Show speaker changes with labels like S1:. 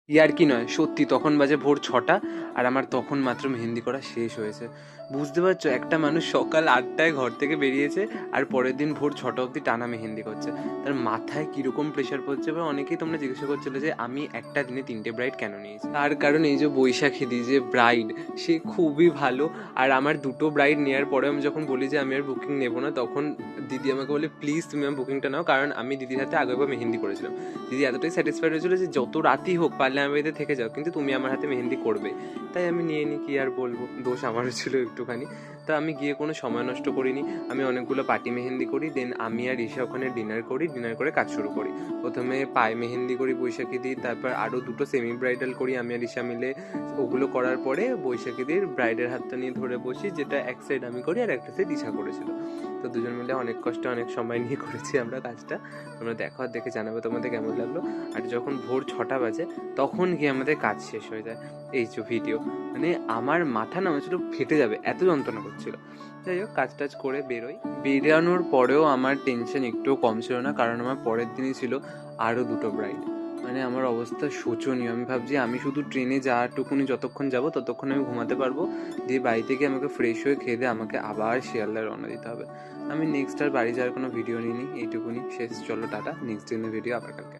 S1: ইয়ার্কি নয়, সত্যি তখন বাজে ভোর 6টা আর আমার তখন মাত্র মেহেন্দি করা শেষ হয়েছে। বুঝতে পারছো, একটা মানুষ সকাল 8টায় ঘর থেকে বেরিয়েছে আর পরের দিন ভোর 6টা অবধি টানা মেহেন্দি করছে। তার মাথায় কীরকম প্রেশার পড়ছে, বা অনেকেই তোমরা জিজ্ঞাসা করছিলে যে আমি একটা দিনে 3টে ব্রাইড কেন নিয়েছি। তার কারণ এই যে বৈশাখী দি যে ব্রাইড, সে খুবই ভালো। আর আমার 2টো ব্রাইড নেওয়ার পরে আমি যখন বলি যে আমি আর বুকিং নেবো না, তখন দিদি আমাকে বলে প্লিজ তুমি আমার বুকিংটা নাও, কারণ আমি দিদির হাতে আগেবার মেহেন্দি করেছিলাম। দিদি এতটাই স্যাটিসফাইড হয়েছিল যে যত রাতই হোক পারলে আমার বাড়িতে থেকে যাও, কিন্তু তুমি আমার হাতে মেহেন্দি করবে। তাই আমি নিয়ে নিই, কি আর বলবো, দোষ আমারও ছিল একটুখানি। তা আমি গিয়ে কোনো সময় নষ্ট করিনি। আমি অনেকগুলো পার্টি মেহেন্দি করি, দেন আমি আর ঈশা ওখানে ডিনার করি, ডিনার করে কাজ শুরু করি। প্রথমে পায়ে মেহেন্দি করি বৈশাখী দিই, তারপর আরও 2টো সেমি ব্রাইডাল করি আমি আর ঈশা মিলে। ওগুলো করার পরে বৈশাখী দির ব্রাইডের হাতটা নিয়ে ধরে বসি, যেটা এক সাইড আমি করি আর একটা সাইড ঈশা করেছিল। তো দুজন মিলে অনেক কষ্টে অনেক সময় নিয়ে করেছি আমরা কাজটা। তোমরা দেখো আর দেখে জানাবে তোমাদের কেমন লাগলো। আর যখন ভোর 6টা বাজে তখন গিয়ে আমাদের কাজ শেষ হয়ে যায়। এই যে ভিডিও, মানে আমার মাথা না ছিল ফেটে যাবে, এত যন্ত্রণা করছিল। যাই হোক, কাজ টাজ করে বেরোই। বেরানোর পরেও আমার টেনশন একটুও কম ছিল না, কারণ আমার পরের দিনই ছিল আরও 2টো ব্রাইড। মানে আমার অবস্থা শোচনীয়। আমি ভাবছি আমি শুধু ট্রেনে যাওয়াটুকুনি যতক্ষণ যাব ততক্ষণ আমি ঘুমাতে পারবো, দিয়ে বাড়ি থেকে আমাকে ফ্রেশ হয়ে খেয়ে দিয়ে আমাকে আবার শিয়ালদায় রওনা দিতে হবে। আমি নেক্সট আর বাড়ি যাওয়ার কোনো ভিডিও নিইনি, এইটুকুনি শেষ। চলো টাটা, নেক্সট দিনের ভিডিও আবার কালকে।